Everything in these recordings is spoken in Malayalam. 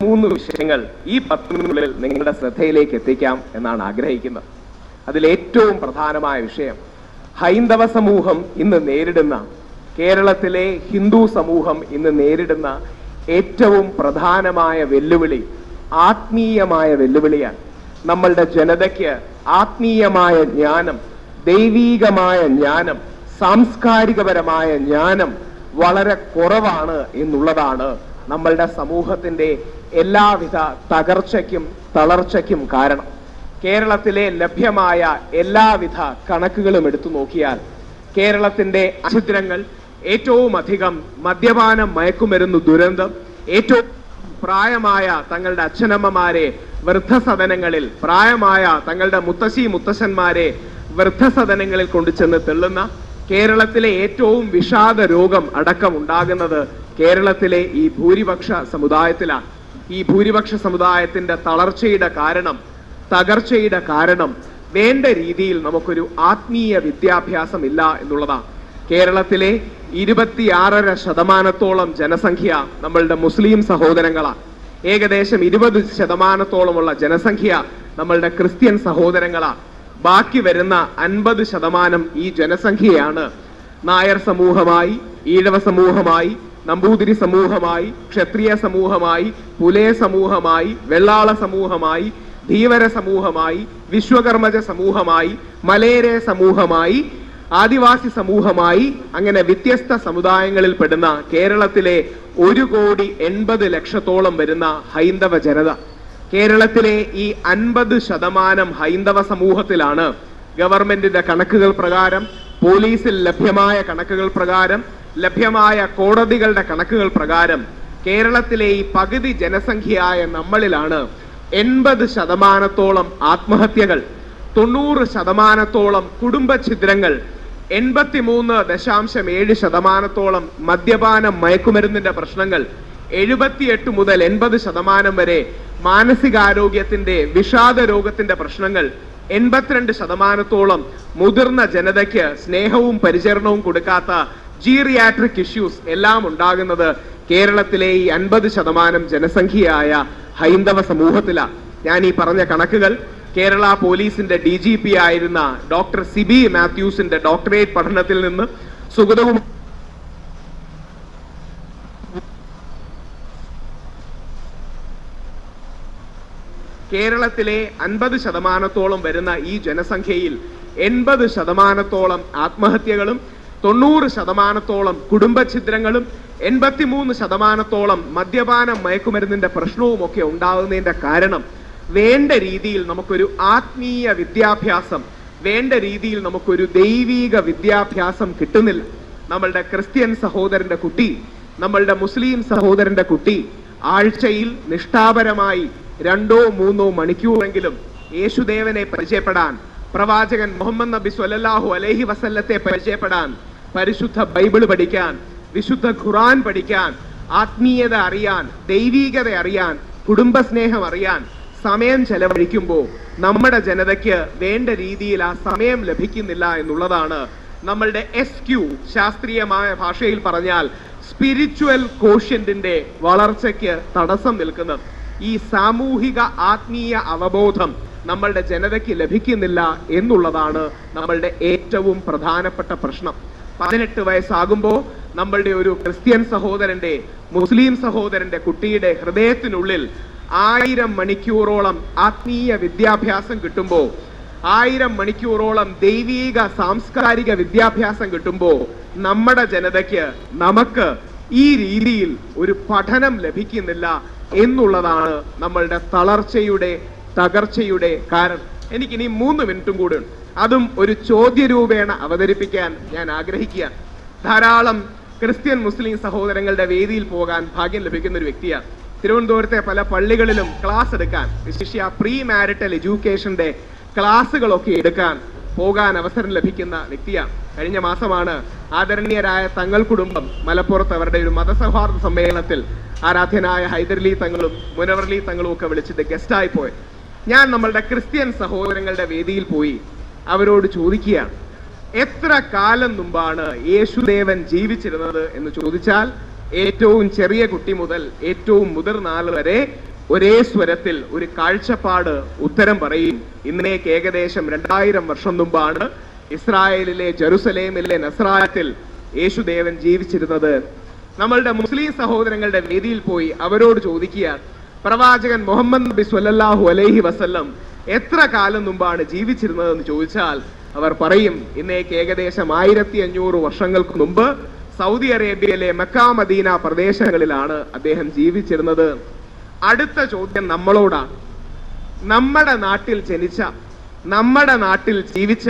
3 വിഷയങ്ങൾ ഈ 10 മിനിറ്റിനുള്ളിൽ നിങ്ങളുടെ ശ്രദ്ധയിലേക്ക് എത്തിക്കാം എന്നാണ് ആഗ്രഹിക്കുന്നത്. അതിലേറ്റവും പ്രധാനമായ വിഷയം ഹൈന്ദവ സമൂഹം ഇന്ന് നേരിടുന്ന, കേരളത്തിലെ ഹിന്ദു സമൂഹം ഇന്ന് നേരിടുന്ന ഏറ്റവും പ്രധാനമായ വെല്ലുവിളി ആത്മീയമായ വെല്ലുവിളിയാണ്. നമ്മളുടെ ജനതയ്ക്ക് ആത്മീയമായ ജ്ഞാനം, ദൈവീകമായ ജ്ഞാനം, സാംസ്കാരികപരമായ ജ്ഞാനം വളരെ കുറവാണ് എന്നുള്ളതാണ് നമ്മളുടെ സമൂഹത്തിന്റെ എല്ലാവിധ തകർച്ചയ്ക്കും തളർച്ചയ്ക്കും കാരണം. കേരളത്തിലെ ലഭ്യമായ എല്ലാവിധ കണക്കുകളും എടുത്തു നോക്കിയാൽ കേരളത്തിന്റെ അഛിദ്രങ്ങൾ ഏറ്റവും അധികം മദ്യപാനം, മയക്കുമരുന്ന് ദുരന്തം, ഏറ്റവും പ്രായമായ തങ്ങളുടെ അച്ഛനമ്മമാരെ വൃദ്ധസദനങ്ങളിൽ, പ്രായമായ തങ്ങളുടെ മുത്തശ്ശി മുത്തശ്ശന്മാരെ വൃദ്ധസദനങ്ങളിൽ കൊണ്ടുചെന്ന് തെള്ളുന്ന, കേരളത്തിലെ ഏറ്റവും വിഷാദ രോഗം അടക്കം ഉണ്ടാകുന്നത് കേരളത്തിലെ ഈ ഭൂരിപക്ഷ സമുദായത്തിലാണ്. ഈ ഭൂരിപക്ഷ സമുദായത്തിന്റെ തളർച്ചയുടെ കാരണം, തകർച്ചയുടെ കാരണം വേണ്ട രീതിയിൽ നമുക്കൊരു ആത്മീയ വിദ്യാഭ്യാസം ഇല്ല എന്നുള്ളതാണ്. കേരളത്തിലെ 26% ജനസംഖ്യ നമ്മളുടെ മുസ്ലിം സഹോദരങ്ങളാണ്. ഏകദേശം 20% ജനസംഖ്യ നമ്മളുടെ ക്രിസ്ത്യൻ സഹോദരങ്ങളാണ്. ബാക്കി വരുന്ന 50% ഈ ജനസംഖ്യയാണ് നായർ സമൂഹമായി, ഈഴവ സമൂഹമായി, നമ്പൂതിരി സമൂഹമായി, ക്ഷത്രിയ സമൂഹമായി, പുലയ സമൂഹമായി, വെള്ളാള സമൂഹമായി, ധീവര സമൂഹമായി, വിശ്വകർമ്മജ സമൂഹമായി, മലയരെ സമൂഹമായി, ആദിവാസി സമൂഹമായി, അങ്ങനെ വ്യത്യസ്ത സമുദായങ്ങളിൽ പെടുന്ന കേരളത്തിലെ 1,80,00,000 വരുന്ന ഹൈന്ദവ ജനത. കേരളത്തിലെ ഈ 50% ഹൈന്ദവ സമൂഹത്തിലാണ് ഗവൺമെന്റിന്റെ കണക്കുകൾ പ്രകാരം, പോലീസിൽ ലഭ്യമായ കണക്കുകൾ പ്രകാരം, ലഭ്യമായ കോടതികളുടെ കണക്കുകൾ പ്രകാരം കേരളത്തിലെ ഈ പകുതി ജനസംഖ്യയായ നമ്മളിലാണ് 80% ആത്മഹത്യകൾ, 90% കുടുംബ ഛിദ്രങ്ങൾ, 83.7% മദ്യപാനം, മയക്കുമരുന്നിന്റെ പ്രശ്നങ്ങൾ, 78 മുതൽ 80% വരെ മാനസികാരോഗ്യത്തിന്റെ, വിഷാദ രോഗത്തിന്റെ പ്രശ്നങ്ങൾ, 82% മുതിർന്ന ജനതയ്ക്ക് സ്നേഹവും പരിചരണവും കൊടുക്കാത്ത ജീറിയാട്രിക് ഇഷ്യൂസ് എല്ലാം ഉണ്ടാകുന്നത് കേരളത്തിലെ ഈ 50% ജനസംഖ്യയായ ഹൈന്ദവ സമൂഹത്തിലാണ്. ഞാൻ ഈ പറഞ്ഞ കണക്കുകൾ കേരള പോലീസിന്റെ DGP ആയിരുന്ന ഡോക്ടർ സിബി മാത്യൂസിന്റെ ഡോക്ടറേറ്റ് പഠനത്തിൽ നിന്ന് സുഗതവും കേരളത്തിലെ 50% വരുന്ന ഈ ജനസംഖ്യയിൽ 80% ആത്മഹത്യകളും, 90% കുടുംബഛിദ്രങ്ങളും, 83% മദ്യപാനം, മയക്കുമരുന്നിന്റെ പ്രശ്നവും ഒക്കെ ഉണ്ടാകുന്നതിന്റെ കാരണം വേണ്ട രീതിയിൽ നമുക്കൊരു ആത്മീയ വിദ്യാഭ്യാസം, വേണ്ട രീതിയിൽ നമുക്കൊരു ദൈവീക വിദ്യാഭ്യാസം കിട്ടുന്നില്ല. നമ്മളുടെ ക്രിസ്ത്യൻ സഹോദരന്റെ കുട്ടി, നമ്മളുടെ മുസ്ലിം സഹോദരന്റെ കുട്ടി ആഴ്ചയിൽ നിഷ്ഠാപരമായി 2-3 മണിക്കൂറെങ്കിലും യേശുദേവനെ പരിചയപ്പെടാൻ, പ്രവാചകൻ മുഹമ്മദ് നബി സ്വല്ലല്ലാഹു അലൈഹി വസല്ലത്തെ പരിചയപ്പെടാൻ, പരിശുദ്ധ ബൈബിൾ പഠിക്കാൻ, വിശുദ്ധ ഖുർആൻ പഠിക്കാൻ, ആത്മീയത അറിയാൻ, ദൈവീകത അറിയാൻ, കുടുംബസ്നേഹം അറിയാൻ സമയം ചെലവഴിക്കുമ്പോൾ നമ്മുടെ ജനതയ്ക്ക് വേണ്ട രീതിയിൽ ആ സമയം ലഭിക്കുന്നില്ല എന്നുള്ളതാണ് നമ്മളുടെ SQ, ശാസ്ത്രീയമായ ഭാഷയിൽ പറഞ്ഞാൽ സ്പിരിച്വൽ കോഷ്യന്റിന്റെ വളർച്ചയ്ക്ക് തടസ്സം നിൽക്കുന്നത്. ഈ സാമൂഹിക ആത്മീയ അവബോധം നമ്മളുടെ ജനതയ്ക്ക് ലഭിക്കുന്നില്ല എന്നുള്ളതാണ് നമ്മളുടെ ഏറ്റവും പ്രധാനപ്പെട്ട പ്രശ്നം. 18 വയസ്സാകുമ്പോൾ നമ്മളുടെ ഒരു ക്രിസ്ത്യൻ സഹോദരന്റെ, മുസ്ലിം സഹോദരന്റെ കുട്ടിയുടെ ഹൃദയത്തിനുള്ളിൽ 1000 മണിക്കൂറോളം ആത്മീയ വിദ്യാഭ്യാസം കിട്ടുമ്പോൾ, 1000 മണിക്കൂറോളം ദൈവീക സാംസ്കാരിക വിദ്യാഭ്യാസം കിട്ടുമ്പോൾ നമ്മുടെ ജനതയ്ക്ക്, നമുക്ക് ഈ രീതിയിൽ ഒരു പഠനം ലഭിക്കുന്നില്ല എന്നുള്ളതാണ് നമ്മളുടെ തളർച്ചയുടെ, തകർച്ചയുടെ കാരണം. എനിക്കിനി 3 മിനിറ്റും കൂടെ ഉണ്ട്. അതും ഒരു ചോദ്യരൂപേണ അവതരിപ്പിക്കാൻ ഞാൻ ആഗ്രഹിക്കുകയാണ്. ധാരാളം ക്രിസ്ത്യൻ മുസ്ലിം സഹോദരങ്ങളുടെ വേദിയിൽ പോകാൻ ഭാഗ്യം ലഭിക്കുന്ന ഒരു വ്യക്തിയാണ്. തിരുവനന്തപുരത്തെ പല പള്ളികളിലും ക്ലാസ് എടുക്കാൻ, വിശിഷ്യ പ്രീ മാരിറ്റൽ എഡ്യൂക്കേഷന്റെ ക്ലാസ്സുകളൊക്കെ എടുക്കാൻ പോകാൻ അവസരം ലഭിക്കുന്ന വ്യക്തിയാണ്. കഴിഞ്ഞ മാസമാണ് ആദരണീയരായ തങ്ങൾ കുടുംബം മലപ്പുറത്ത് അവരുടെ ഒരു മതസൗഹാർദ്ദ സമ്മേളനത്തിൽ ആരാധ്യനായ ഹൈദരലി തങ്ങളും മുനവർലി തങ്ങളും ഒക്കെ വിളിച്ചിട്ട് ഗസ്റ്റായി പോയത്. ഞാൻ നമ്മളുടെ ക്രിസ്ത്യൻ സഹോദരങ്ങളുടെ വേദിയിൽ പോയി അവരോട് ചോദിക്കുകയാണ്, എത്ര കാലം മുമ്പാണ് യേശുദേവൻ ജീവിച്ചിരുന്നത് എന്ന് ചോദിച്ചാൽ ഏറ്റവും ചെറിയ കുട്ടി മുതൽ ഏറ്റവും മുതിർന്ന ആൾ വരെ ഒരേ സ്വരത്തിൽ ഒരു കാഴ്ചപ്പാട് ഉത്തരം പറയും. ഇന്നേക്ക് ഏകദേശം 2000 വർഷം മുമ്പാണ് ഇസ്രായേലിലെ ജെറുസലേമിലെ നസ്രായത്തിൽ യേശുദേവൻ ജീവിച്ചിരുന്നത്. നമ്മളുടെ മുസ്ലിം സഹോദരങ്ങളുടെ വേദിയിൽ പോയി അവരോട് ചോദിക്കുക, പ്രവാചകൻ മുഹമ്മദ് നബി സ്വല്ലല്ലാഹു അലൈഹി വസല്ലം എത്ര കാലം മുമ്പാണ് ജീവിച്ചിരുന്നതെന്ന് ചോദിച്ചാൽ അവർ പറയും, ഇന്നേക്ക് ഏകദേശം 1500 വർഷങ്ങൾക്ക് മുമ്പ് സൗദി അറേബ്യയിലെ മക്ക മദീന പ്രദേശങ്ങളിലാണ് അദ്ദേഹം ജീവിച്ചിരുന്നത്. അടുത്ത ചോദ്യം നമ്മളോടാണ്. നമ്മുടെ നാട്ടിൽ ജനിച്ച, നമ്മുടെ നാട്ടിൽ ജീവിച്ച,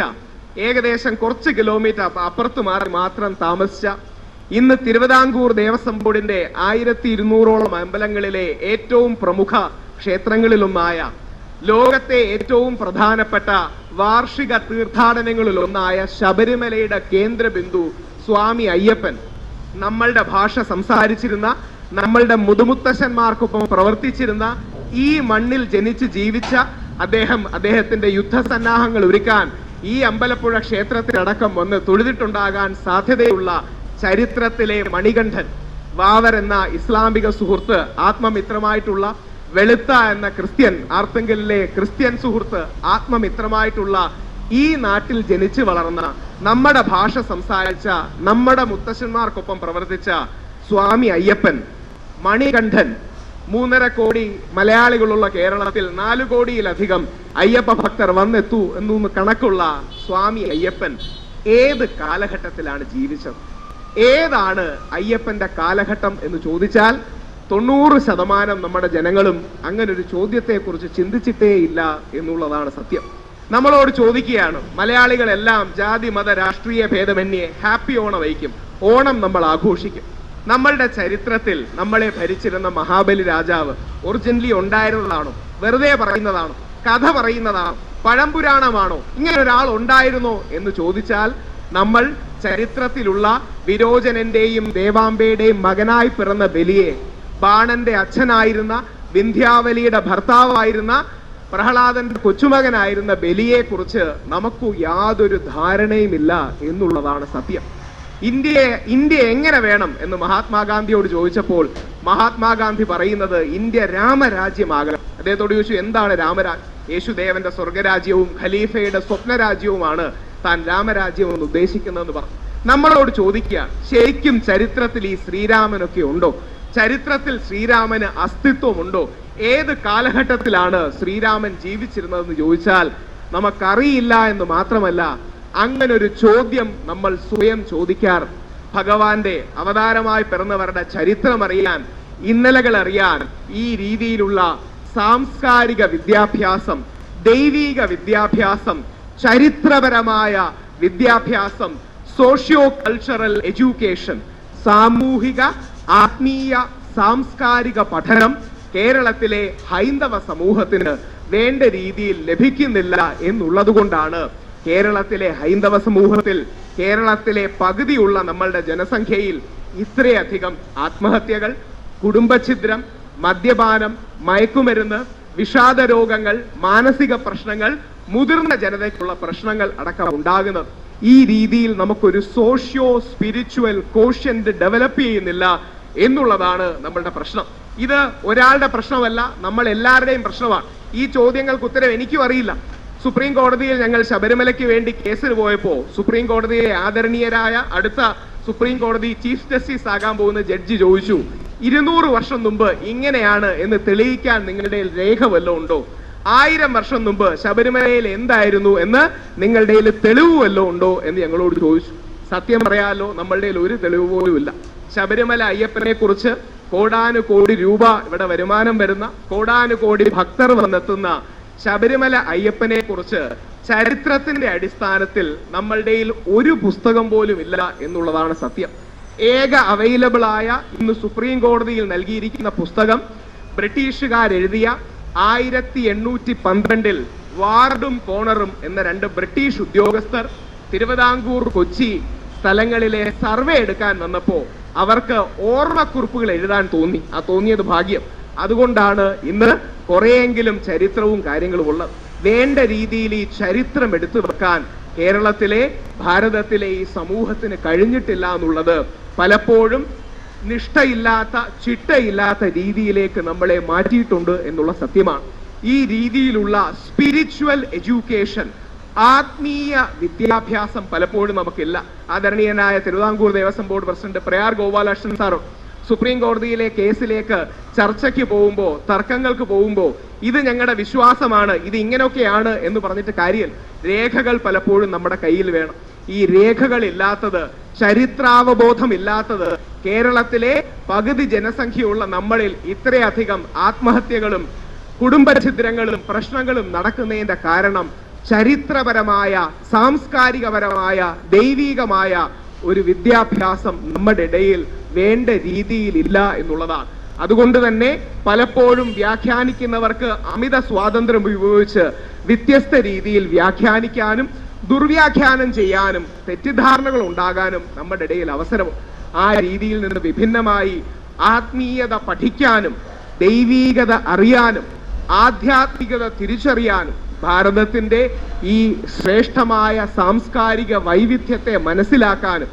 ഏകദേശം കുറച്ച് കിലോമീറ്റർ അപ്പുറത്ത് മാറി മാത്രം താമസിച്ച, ഇന്ന് തിരുവിതാംകൂർ ദേവസ്വം ബോർഡിന്റെ 1200ഓളം അമ്പലങ്ങളിലെ ഏറ്റവും പ്രമുഖ ക്ഷേത്രങ്ങളിലൊന്നായ, ലോകത്തെ ഏറ്റവും പ്രധാനപ്പെട്ട വാർഷിക തീർത്ഥാടനങ്ങളിലൊന്നായ ശബരിമലയുടെ കേന്ദ്രബിന്ദു സ്വാമി അയ്യപ്പൻ, നമ്മളുടെ ഭാഷ സംസാരിച്ചിരുന്ന, നമ്മളുടെ മുതുമുത്തശ്ശന്മാർക്കൊപ്പം പ്രവർത്തിച്ചിരുന്ന, ഈ മണ്ണിൽ ജനിച്ച് ജീവിച്ച അദ്ദേഹത്തിന്റെ യുദ്ധസന്നാഹങ്ങൾ ഒരുക്കാൻ ഈ അമ്പലപ്പുഴ ക്ഷേത്രത്തിലടക്കം വന്ന് തൊഴുതിട്ടുണ്ടാകാൻ സാധ്യതയുള്ള ചരിത്രത്തിലെ മണികണ്ഠൻ വാവർ എന്ന ഇസ്ലാമിക സുഹൃത്ത്, ആത്മമിത്രമായിട്ടുള്ള വെളുത്ത എന്ന ക്രിസ്ത്യൻ, ആർത്തങ്കലിലെ ക്രിസ്ത്യൻ സുഹൃത്ത്, ആത്മമിത്രമായിട്ടുള്ള ഈ നാട്ടിൽ ജനിച്ചു വളർന്ന, നമ്മുടെ ഭാഷ സംസാരിച്ച, നമ്മുടെ മുത്തശ്ശന്മാർക്കൊപ്പം പ്രവർത്തിച്ച സ്വാമി അയ്യപ്പൻ, മണികണ്ഠൻ, 3.5 കോടി മലയാളികളുള്ള കേരളത്തിൽ 4 കോടിയിലധികം അയ്യപ്പ ഭക്തർ വന്നെത്തൂ എന്നൊന്ന് കണക്കുള്ള സ്വാമി അയ്യപ്പൻ ഏത് കാലഘട്ടത്തിലാണ് ജീവിച്ചത്? ഏതാണ് അയ്യപ്പന്റെ കാലഘട്ടം എന്ന് ചോദിച്ചാൽ 90% നമ്മുടെ ജനങ്ങളും അങ്ങനെ ഒരു ചോദ്യത്തെ കുറിച്ച് ചിന്തിച്ചിട്ടേ ഇല്ല എന്നുള്ളതാണ് സത്യം. നമ്മളോട് ചോദിക്കുകയാണ്, മലയാളികളെല്ലാം ജാതി മത രാഷ്ട്രീയ ഭേദമന്യേ ഹാപ്പി ഓണം വയ്ക്കും, ഓണം നമ്മൾ ആഘോഷിക്കും. നമ്മളുടെ ചരിത്രത്തിൽ നമ്മളെ ഭരിച്ചിരുന്ന മഹാബലി രാജാവ് ഒറിജിനലി ഉണ്ടായിരുന്നതാണോ, വെറുതെ പറയുന്നതാണോ, കഥ പറയുന്നതാണോ, പഴംപുരാണമാണോ? ഇങ്ങനെ ഒരാൾ ഉണ്ടായിരുന്നോ എന്ന് ചോദിച്ചാൽ നമ്മൾ ചരിത്രത്തിലുള്ള വിരോചനന്റെയും ദേവാംബയുടെയും മകനായി പിറന്ന ബലിയെ, ബാണന്റെ അച്ഛനായിരുന്ന, വിന്ധ്യാവലിയുടെ ഭർത്താവായിരുന്ന, പ്രഹ്ലാദന്റെ കൊച്ചുമകനായിരുന്ന ബലിയെ കുറിച്ച് നമുക്ക് യാതൊരു ധാരണയുമില്ല എന്നുള്ളതാണ് സത്യം. ഇന്ത്യ എങ്ങനെ വേണം എന്ന് മഹാത്മാഗാന്ധിയോട് ചോദിച്ചപ്പോൾ മഹാത്മാഗാന്ധി പറയുന്നത് ഇന്ത്യ രാമരാജ്യമാകണം. അദ്ദേഹത്തോട് ചോദിച്ചു, എന്താണ് രാമരാജ്യം? യേശുദേവന്റെ സ്വർഗരാജ്യവും ഖലീഫയുടെ സ്വപ്നരാജ്യവുമാണ് താൻ രാമരാജ്യം എന്ന് ഉദ്ദേശിക്കുന്നതെന്ന് പറഞ്ഞു. നമ്മളോട് ചോദിക്കുക, ശരിക്കും ചരിത്രത്തിൽ ഈ ശ്രീരാമനൊക്കെ ഉണ്ടോ? ചരിത്രത്തിൽ ശ്രീരാമന് അസ്തിത്വമുണ്ടോ? ഏത് കാലഘട്ടത്തിലാണ് ശ്രീരാമൻ ജീവിച്ചിരുന്നതെന്ന് ചോദിച്ചാൽ നമുക്കറിയില്ല എന്ന് മാത്രമല്ല, അങ്ങനെ ഒരു ചോദ്യം നമ്മൾ സ്വയം ചോദിക്കാറ്. ഭഗവാന്റെ അവതാരമായി പിറന്നവരുടെ ചരിത്രം അറിയാൻ, ഇന്നലകൾ അറിയാൻ ഈ രീതിയിലുള്ള സാംസ്കാരിക വിദ്യാഭ്യാസം, ദൈവിക വിദ്യാഭ്യാസം, ചരിത്രപരമായ വിദ്യാഭ്യാസം, സോഷ്യോ കൾച്ചറൽ എഡ്യൂക്കേഷൻ, സാമൂഹിക ആത്മീയ സാംസ്കാരിക പഠനം കേരളത്തിലെ ഹൈന്ദവ സമൂഹത്തിന് വേണ്ട രീതിയിൽ ലഭിക്കുന്നില്ല എന്നുള്ളതുകൊണ്ടാണ് കേരളത്തിലെ ഹൈന്ദവ സമൂഹത്തിൽ, കേരളത്തിലെ പകുതിയുള്ള നമ്മളുടെ ജനസംഖ്യയിൽ ഇത്രയധികം ആത്മഹത്യകൾ, കുടുംബഛിദ്രം, മദ്യപാനം, മയക്കുമരുന്ന്, വിഷാദ രോഗങ്ങൾ, മാനസിക പ്രശ്നങ്ങൾ, മുതിർന്ന ജനതയ്ക്കുള്ള പ്രശ്നങ്ങൾ അടക്കം ഉണ്ടാകുന്നത്. ഈ രീതിയിൽ നമുക്കൊരു സോഷ്യോ സ്പിരിച്വൽ കോഷ്യന്റ് ഡെവലപ്പ് ചെയ്യുന്നില്ല എന്നുള്ളതാണ് നമ്മളുടെ പ്രശ്നം. ഇത് ഒരാളുടെ പ്രശ്നമല്ല, നമ്മൾ എല്ലാവരുടെയും പ്രശ്നമാണ്. ഈ ചോദ്യങ്ങൾക്ക് ഉത്തരം എനിക്കും അറിയില്ല. സുപ്രീം കോടതിയിൽ ഞങ്ങൾ ശബരിമലയ്ക്ക് വേണ്ടി കേസിൽ പോയപ്പോ സുപ്രീം കോടതിയിലെ ആദരണീയരായ അടുത്ത സുപ്രീം കോടതി ചീഫ് ജസ്റ്റിസ് ആകാൻ പോകുന്ന ജഡ്ജി ചോദിച്ചു, 200 വർഷം മുമ്പ് ഇങ്ങനെയാണ് എന്ന് തെളിയിക്കാൻ നിങ്ങളുടെ രേഖ വല്ലതും ഉണ്ടോ? 1000 വർഷം മുമ്പ് ശബരിമലയിൽ എന്തായിരുന്നു എന്ന് നിങ്ങളുടെ തെളിവ് വല്ലതും ഉണ്ടോ എന്ന് ഞങ്ങളോട് ചോദിച്ചു. സത്യം പറയാലോ, നമ്മളുടെ ഒരു തെളിവ് പോലും ഇല്ല. ശബരിമല അയ്യപ്പനെ കുറിച്ച് കോടാനുകോടി രൂപ ഇവിടെ വരുമാനം വരുന്ന, കോടാനുകോടി ഭക്തർ വന്നെത്തുന്ന ശബരിമല അയ്യപ്പനെ കുറിച്ച് ചരിത്രത്തിന്റെ അടിസ്ഥാനത്തിൽ നമ്മളുടെ ഒരു പുസ്തകം പോലും ഇല്ല എന്നുള്ളതാണ് സത്യം. ഏക അവൈലബിൾ ആയ ഇന്ന് സുപ്രീം കോടതിയിൽ നൽകിയിരിക്കുന്ന പുസ്തകം ബ്രിട്ടീഷുകാരെഴുതിയ 1812 വാർഡും കോണറും എന്ന 2 ബ്രിട്ടീഷ് ഉദ്യോഗസ്ഥർ തിരുവിതാംകൂർ, കൊച്ചി സ്ഥലങ്ങളിലെ സർവേ എടുക്കാൻ വന്നപ്പോ അവർക്ക് ഓർമ്മക്കുറിപ്പുകൾ എഴുതാൻ തോന്നി. തോന്നിയത് ഭാഗ്യം. അതുകൊണ്ടാണ് ഇന്ന് കുറെയെങ്കിലും ചരിത്രവും കാര്യങ്ങളും ഉള്ളത്. വേണ്ട രീതിയിൽ ഈ ചരിത്രം എടുത്തു വെക്കാൻ കേരളത്തിലെ, ഭാരതത്തിലെ ഈ സമൂഹത്തിന് കഴിഞ്ഞിട്ടില്ല എന്നുള്ളത് പലപ്പോഴും നിഷ്ഠയില്ലാത്ത ചിട്ടയില്ലാത്ത രീതിയിലേക്ക് നമ്മളെ മാറ്റിയിട്ടുണ്ട് എന്നുള്ള സത്യമാണ്. ഈ രീതിയിലുള്ള സ്പിരിച്വൽ എഡ്യൂക്കേഷൻ, ആത്മീയ വിദ്യാഭ്യാസം പലപ്പോഴും നമുക്കില്ല. ആദരണീയനായ തിരുവിതാംകൂർ ദേവസ്വം ബോർഡ് പ്രസിഡന്റ് പ്രയാർ ഗോപാലകൃഷ്ണൻ സാറും സുപ്രീം കോടതിയിലെ കേസിലേക്ക് ചർച്ചയ്ക്ക് പോകുമ്പോൾ, തർക്കങ്ങൾക്ക് പോകുമ്പോൾ ഇത് ഞങ്ങളുടെ വിശ്വാസമാണ്, ഇത് ഇങ്ങനെയൊക്കെയാണ് എന്ന് പറഞ്ഞിട്ട് കാര്യം, രേഖകൾ പലപ്പോഴും നമ്മുടെ കയ്യിൽ വേണം. ഈ രേഖകൾ ഇല്ലാത്തത്, ചരിത്രാവബോധമില്ലാത്തത് കേരളത്തിലെ പകുതി ജനസംഖ്യയുള്ള നമ്മളിൽ ഇത്രയധികം ആത്മഹത്യകളും കുടുംബഛിദ്രങ്ങളും പ്രശ്നങ്ങളും നടക്കുന്നതിന്റെ കാരണം ചരിത്രപരമായ, സാംസ്കാരികപരമായ, ദൈവികമായ ഒരു വിദ്യാഭ്യാസം നമ്മുടെ ഇടയിൽ വേണ്ട രീതിയിലില്ല എന്നുള്ളതാണ്. അതുകൊണ്ട് തന്നെ പലപ്പോഴും വ്യാഖ്യാനിക്കുന്നവർക്ക് അമിത സ്വാതന്ത്ര്യം ഉപയോഗിച്ച് വ്യത്യസ്ത രീതിയിൽ വ്യാഖ്യാനിക്കാനും ദുർവ്യാഖ്യാനം ചെയ്യാനും തെറ്റിദ്ധാരണകൾ ഉണ്ടാകാനും നമ്മുടെ ഇടയിൽ അവസരവും. ആ രീതിയിൽ നിന്ന് വിഭിന്നമായി ആത്മീയത പഠിക്കാനും ദൈവീകത അറിയാനും ആധ്യാത്മികത തിരിച്ചറിയാനും ഭാരതത്തിന്റെ ഈ ശ്രേഷ്ഠമായ സാംസ്കാരിക വൈവിധ്യത്തെ മനസ്സിലാക്കാനും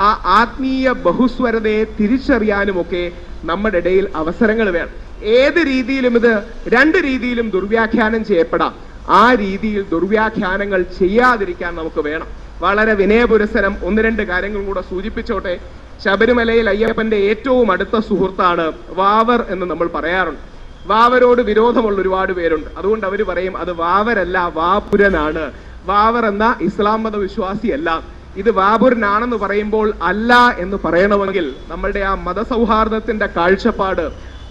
ആ ആത്മീയ ബഹുസ്വരതയെ തിരിച്ചറിയാനുമൊക്കെ നമ്മുടെ ഇടയിൽ അവസരങ്ങൾ വേണം. ഏത് രീതിയിലും ഇത് രണ്ട് രീതിയിലും ദുർവ്യാഖ്യാനം ചെയ്യപ്പെടാം. ആ രീതിയിൽ ദുർവ്യാഖ്യാനങ്ങൾ ചെയ്യാതിരിക്കാൻ നമുക്ക് വേണം. വളരെ വിനയപുരസരം ഒന്ന് രണ്ട് കാര്യങ്ങളും കൂടെ സൂചിപ്പിച്ചോട്ടെ. ശബരിമലയിൽ അയ്യപ്പന്റെ ഏറ്റവും അടുത്ത സുഹൃത്താണ് വാവർ എന്ന് നമ്മൾ പറയാറുണ്ട്. വാവരോട് വിരോധമുള്ള ഒരുപാട് പേരുണ്ട്. അതുകൊണ്ട് അവർ പറയും അത് വാവരല്ല, വാപുരനാണ്. വാവർ എന്ന ഇസ്ലാം മത വിശ്വാസിയല്ല. ഇത് വാപുരനാണെന്ന് പറയുമ്പോൾ അല്ല എന്ന് പറയണമെങ്കിൽ നമ്മളുടെ ആ മതസൗഹാർദ്ദത്തിന്റെ കാഴ്ചപ്പാട്,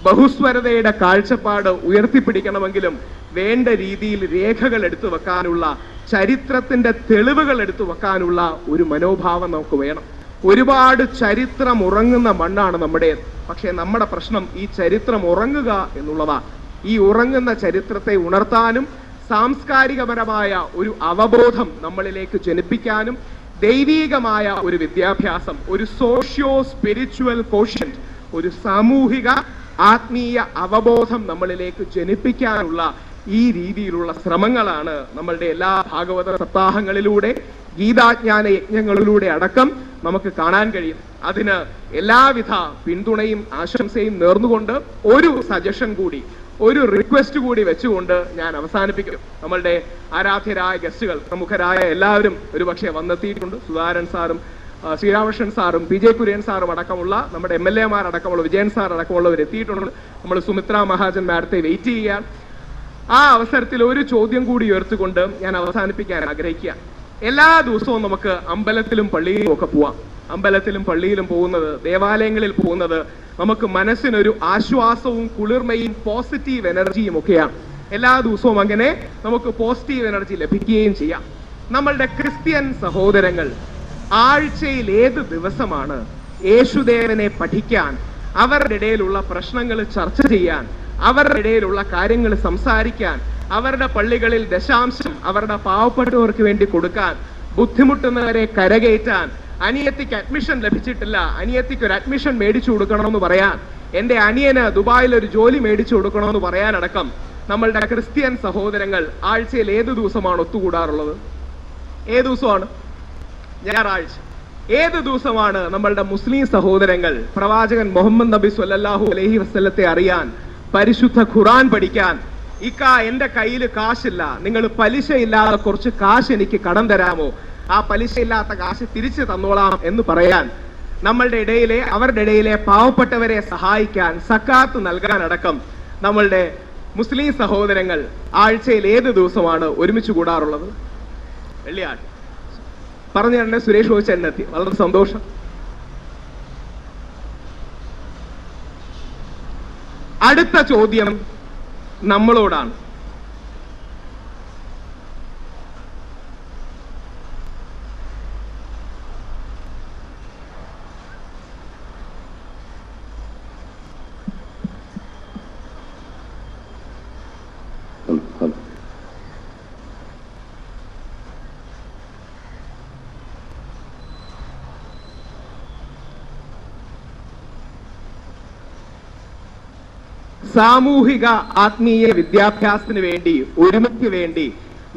ബഹുസ്വരതയുടെ കാഴ്ചപ്പാട് ഉയർത്തിപ്പിടിക്കണമെങ്കിലും വേണ്ട രീതിയിൽ രേഖകൾ എടുത്തു വെക്കാനുള്ള, ചരിത്രത്തിന്റെ തെളിവുകൾ എടുത്തു വെക്കാനുള്ള ഒരു മനോഭാവം നമുക്ക് വേണം. ഒരുപാട് ചരിത്രം ഉറങ്ങുന്ന മണ്ണാണ് നമ്മുടെ. പക്ഷെ നമ്മുടെ പ്രശ്നം ഈ ചരിത്രം ഉറങ്ങുക എന്നുള്ളതാണ്. ഈ ഉറങ്ങുന്ന ചരിത്രത്തെ ഉണർത്താനും സാംസ്കാരികപരമായ ഒരു അവബോധം നമ്മളിലേക്ക് ജനിപ്പിക്കാനും ദൈവീകമായ ഒരു വിദ്യാഭ്യാസം, ഒരു സോഷ്യോ സ്പിരിച്വൽ കോഷ്യന്റ്, ഒരു സാമൂഹിക ആത്മീയ അവബോധം നമ്മളിലേക്ക് ജനിപ്പിക്കാനുള്ള ഈ രീതിയിലുള്ള ശ്രമങ്ങളാണ് നമ്മളുടെ എല്ലാ ഭാഗവത സപ്താഹങ്ങളിലൂടെ, ഗീതാജ്ഞാന യജ്ഞങ്ങളിലൂടെ അടക്കം നമുക്ക് കാണാൻ കഴിയും. അതിന് എല്ലാവിധ പിന്തുണയും ആശംസയും നേർന്നുകൊണ്ട് ഒരു സജഷൻ കൂടി, ഒരു റിക്വസ്റ്റ് കൂടി വെച്ചുകൊണ്ട് ഞാൻ അവസാനിപ്പിക്കും. നമ്മളുടെ ആരാധ്യരായ ഗസ്റ്റുകൾ, പ്രമുഖരായ എല്ലാവരും ഒരുപക്ഷെ വന്നെത്തിയിട്ടുണ്ട്. സുധാരൻ സാറും ശ്രീരാമകൃഷ്ണൻ സാറും പി ജെ കുര്യൻ സാറും അടക്കമുള്ള നമ്മുടെ MLA മാർ അടക്കമുള്ള വിജയൻ സാർ അടക്കമുള്ളവർ എത്തിയിട്ടുണ്ട്. നമ്മൾ സുമിത്ര മഹാജൻ മാഡത്തെ വെയിറ്റ് ചെയ്യാൻ. ആ അവസരത്തിൽ ഒരു ചോദ്യം കൂടി ഉയർത്തിക്കൊണ്ട് ഞാൻ അവസാനിപ്പിക്കാൻ ആഗ്രഹിക്കുക. എല്ലാ ദിവസവും നമുക്ക് അമ്പലത്തിലും പള്ളിയിലും ഒക്കെ പോവാം. അമ്പലത്തിലും പള്ളിയിലും പോകുന്നത്, ദേവാലയങ്ങളിൽ പോകുന്നത് നമുക്ക് മനസ്സിനൊരു ആശ്വാസവും കുളിർമയും പോസിറ്റീവ് എനർജിയും ഒക്കെയാണ്. എല്ലാ ദിവസവും അങ്ങനെ നമുക്ക് പോസിറ്റീവ് എനർജി ലഭിക്കുകയും ചെയ്യാം. നമ്മളുടെ ക്രിസ്ത്യൻ സഹോദരങ്ങൾ ആഴ്ചയിൽ ഏത് ദിവസമാണ് യേശുദേവനെ പഠിക്കാൻ, അവരുടെ ഇടയിലുള്ള പ്രശ്നങ്ങൾ ചർച്ച ചെയ്യാൻ, അവരുടെ ഇടയിലുള്ള കാര്യങ്ങൾ സംസാരിക്കാൻ, അവരുടെ പള്ളികളിൽ ദശാംശം അവരുടെ പാവപ്പെട്ടവർക്ക് വേണ്ടി കൊടുക്കാൻ, ബുദ്ധിമുട്ടുന്നവരെ കരകയറ്റാൻ, അനിയത്തിക്ക് അഡ്മിഷൻ ലഭിച്ചിട്ടില്ല, അനിയത്തിക്ക് ഒരു അഡ്മിഷൻ മേടിച്ചു കൊടുക്കണമെന്ന് പറയാൻ, എന്റെ അനിയന് ദുബായിൽ ഒരു ജോലി മേടിച്ചു കൊടുക്കണമെന്ന് പറയാനടക്കം നമ്മളുടെ ക്രിസ്ത്യൻ സഹോദരങ്ങൾ ആഴ്ചയിൽ ഏത് ദിവസമാണ് ഒത്തുകൂടാറുള്ളത്? ഏത് ദിവസമാണ്? ഞായറാഴ്ച. ഏത് ദിവസമാണ് നമ്മളുടെ മുസ്ലിം സഹോദരങ്ങൾ പ്രവാചകൻ മുഹമ്മദ് നബി സ്വല്ലല്ലാഹു അലൈഹി വസല്ലത്തെ അറിയാൻ, പരിശുദ്ധ ഖുർആൻ പഠിക്കാൻ, എന്റെ കയ്യിൽ കാശില്ല, നിങ്ങൾ പലിശയില്ലാതെ കുറച്ച് കാശ് എനിക്ക് കടം തരാമോ, ആ പലിശയില്ലാത്ത കാശ് തിരിച്ചു തന്നോളാം എന്ന് പറയാൻ, നമ്മളുടെ ഇടയിലെ, അവരുടെ ഇടയിലെ പാവപ്പെട്ടവരെ സഹായിക്കാൻ, സക്കാത്ത് നൽകാൻ അടക്കം നമ്മളുടെ മുസ്ലിം സഹോദരങ്ങൾ ആഴ്ചയിൽ ഏത് ദിവസമാണ് ഒരുമിച്ച് കൂടാറുള്ളത്? വെള്ളിയാഴ്ച. പറഞ്ഞു തന്നെ സുരേഷ് ചോദിച്ചെത്തി, വളരെ സന്തോഷം. അടുത്ത ചോദ്യം നമ്മളോടാണ്. സാമൂഹിക ആത്മീയ വിദ്യാഭ്യാസത്തിന് വേണ്ടി, ഒരുമയ്ക്ക് വേണ്ടി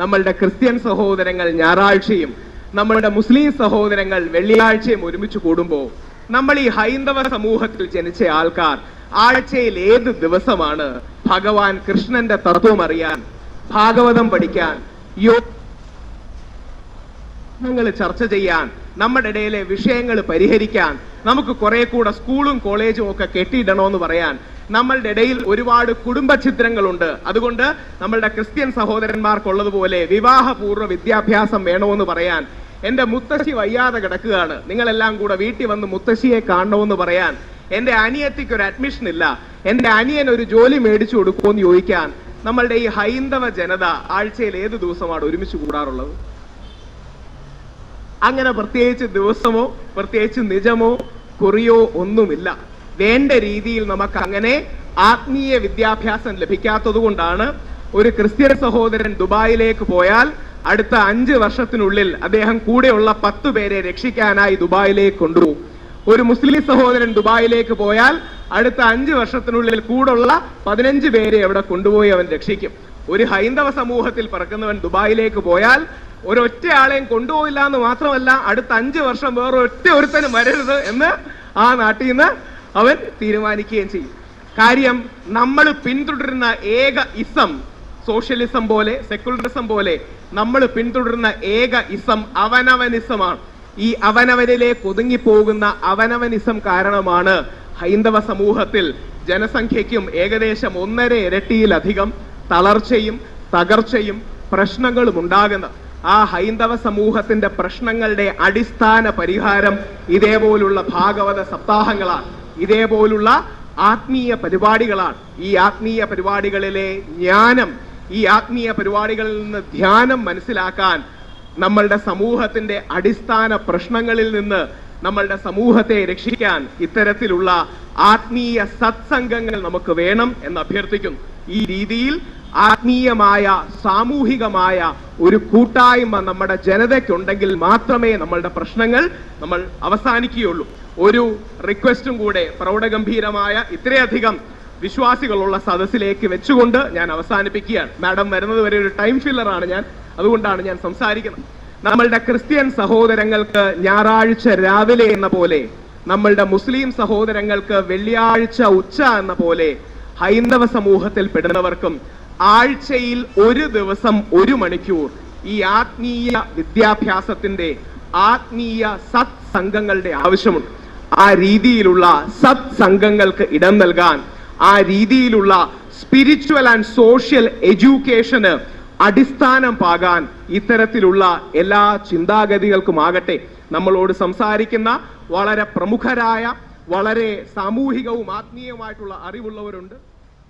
നമ്മളുടെ ക്രിസ്ത്യൻ സഹോദരങ്ങൾ ഞായറാഴ്ചയും നമ്മളുടെ മുസ്ലിം സഹോദരങ്ങൾ വെള്ളിയാഴ്ചയും ഒരുമിച്ച് കൂടുമ്പോൾ നമ്മൾ ഈ ഹൈന്ദവ സമൂഹത്തിൽ ജനിച്ച ആൾക്കാർ ആഴ്ചയിൽ ഏത് ദിവസമാണ് ഭഗവാൻ കൃഷ്ണന്റെ തത്വം അറിയാൻ, ഭാഗവതം പഠിക്കാൻ, ങ്ങൾ ചർച്ച ചെയ്യാൻ, നമ്മുടെ ഇടയിലെ വിഷയങ്ങൾ പരിഹരിക്കാൻ, നമുക്ക് കുറെ കൂടെ സ്കൂളും കോളേജും ഒക്കെ കെട്ടിയിടണമെന്ന് പറയാൻ നമ്മളുടെ ഇടയിൽ ഒരുപാട് കുടുംബ ഛിദ്രങ്ങളുണ്ട്. അതുകൊണ്ട് നമ്മളുടെ ക്രിസ്ത്യൻ സഹോദരന്മാർക്കുള്ളതുപോലെ വിവാഹപൂർവ്വ വിദ്യാഭ്യാസം വേണമെന്ന് പറയാൻ, എന്റെ മുത്തശ്ശി വയ്യാതെ കിടക്കുകയാണ്, നിങ്ങളെല്ലാം കൂടെ വീട്ടിൽ വന്ന് മുത്തശ്ശിയെ കാണണമെന്ന് പറയാൻ, എന്റെ അനിയത്തിക്ക് ഒരു അഡ്മിഷൻ ഇല്ല, എന്റെ അനിയൻ ഒരു ജോലി മേടിച്ചു കൊടുക്കുമെന്ന് ചോദിക്കാൻ നമ്മളുടെ ഈ ഹൈന്ദവ ജനത ആഴ്ചയിൽ ഏത് ദിവസമാണ് ഒരുമിച്ച് കൂടാറുള്ളത്? അങ്ങനെ പ്രത്യേകിച്ച് ദിവസമോ പ്രത്യേകിച്ച് നിജമോ കുറിയോ ഒന്നുമില്ല. വേണ്ട രീതിയിൽ നമുക്ക് അങ്ങനെ ആത്മീയ വിദ്യാഭ്യാസം ലഭിക്കാത്തത് കൊണ്ടാണ് ഒരു ക്രിസ്ത്യൻ സഹോദരൻ ദുബായിലേക്ക് പോയാൽ അടുത്ത 5 വർഷത്തിനുള്ളിൽ അദ്ദേഹം കൂടെയുള്ള 10 പേരെ രക്ഷിക്കാനായി ദുബായിലേക്ക് കൊണ്ടുപോകും. ഒരു മുസ്ലിം സഹോദരൻ ദുബായിലേക്ക് പോയാൽ അടുത്ത 5 വർഷത്തിനുള്ളിൽ കൂടുള്ള 15 പേരെ അവിടെ കൊണ്ടുപോയി അവൻ രക്ഷിക്കും. ഒരു ഹൈന്ദവ സമൂഹത്തിൽ പിറക്കുന്നവൻ ദുബായിലേക്ക് പോയാൽ ഒരൊറ്റ ആളെയും കൊണ്ടുപോയില്ല എന്ന് മാത്രമല്ല, അടുത്ത 5 വർഷം വേറെ ഒറ്റ ഒരുത്തനും വരരുത് എന്ന് ആ നാട്ടിൽ നിന്ന് അവൻ തീരുമാനിക്കുകയും ചെയ്യും. കാര്യം നമ്മൾ പിന്തുടരുന്ന ഏക ഇസം, സോഷ്യലിസം പോലെ സെക്കുലറിസം പോലെ നമ്മൾ പിന്തുടരുന്ന ഏക ഇസം അവനവനിസമാണ്. ഈ അവനവനിലേക്ക് ഒതുങ്ങിപ്പോകുന്ന അവനവനിസം കാരണമാണ് ഹൈന്ദവ സമൂഹത്തിൽ ജനസംഖ്യയ്ക്കും ഏകദേശം 1.5 ഇരട്ടിയിലധികം തളർച്ചയും തകർച്ചയും പ്രശ്നങ്ങളും ഉണ്ടാകുന്നത്. ആ ഹൈന്ദവ സമൂഹത്തിന്റെ പ്രശ്നങ്ങളുടെ അടിസ്ഥാന പരിഹാരം ഇതേപോലുള്ള ഭാഗവത സപ്താഹങ്ങളാണ്, ഇതേപോലുള്ള ആത്മീയ പരിപാടികളാണ്. ഈ ആത്മീയ പരിപാടികളിലെ ജ്ഞാനം, ഈ ആത്മീയ പരിപാടികളിൽ നിന്ന് ധ്യാനം മനസ്സിലാക്കാൻ, നമ്മളുടെ സമൂഹത്തിന്റെ അടിസ്ഥാന പ്രശ്നങ്ങളിൽ നിന്ന് നമ്മളുടെ സമൂഹത്തെ രക്ഷിക്കാൻ ഇത്തരത്തിലുള്ള ആത്മീയ സത്സംഗങ്ങൾ നമുക്ക് വേണം എന്ന് അഭ്യർത്ഥിക്കുന്നു. ഈ രീതിയിൽ ആത്മീയമായ സാമൂഹികമായ ഒരു കൂട്ടായ്മ നമ്മുടെ ജനതയ്ക്കുണ്ടെങ്കിൽ മാത്രമേ നമ്മളുടെ പ്രശ്നങ്ങൾ നമ്മൾ അവസാനിക്കുകയുള്ളൂ. ഒരു റിക്വസ്റ്റും കൂടെ പ്രൗഢഗംഭീരമായ ഇത്രയധികം വിശ്വാസികളുള്ള സദസ്സിലേക്ക് വെച്ചുകൊണ്ട് ഞാൻ അവസാനിപ്പിക്കുകയാണ്. മാഡം വരുന്നത് വരെ ഒരു ടൈം ഫില്ലറാണ് ഞാൻ, അതുകൊണ്ടാണ് ഞാൻ സംസാരിക്കുന്നത്. നമ്മളുടെ ക്രിസ്ത്യൻ സഹോദരങ്ങൾക്ക് ഞായറാഴ്ച രാവിലെ എന്ന പോലെ, നമ്മളുടെ മുസ്ലിം സഹോദരങ്ങൾക്ക് വെള്ളിയാഴ്ച ഉച്ച എന്ന പോലെ, ഹൈന്ദവ സമൂഹത്തിൽ പെടുന്നവർക്കും ആഴ്ചയിൽ ഒരു ദിവസം 1 മണിക്കൂർ ഈ ആത്മീയ വിദ്യാഭ്യാസത്തിന്റെ ആത്മീയ സത്സംഗങ്ങളുടെ ആവശ്യമുണ്ട്. ആ രീതിയിലുള്ള സത്സംഗങ്ങൾക്ക് ഇടം നൽകാൻ, ആ രീതിയിലുള്ള സ്പിരിച്വൽ ആൻഡ് സോഷ്യൽ എഡ്യൂക്കേഷന് അടിസ്ഥാനം പാകാൻ ഇത്തരത്തിലുള്ള എല്ലാ ചിന്താഗതികൾക്കുമാകട്ടെ. നമ്മളോട് സംസാരിക്കുന്ന വളരെ പ്രമുഖരായ, വളരെ സാമൂഹികവും ആത്മീയവുമായിട്ടുള്ള അറിവുള്ളവരുണ്ട്.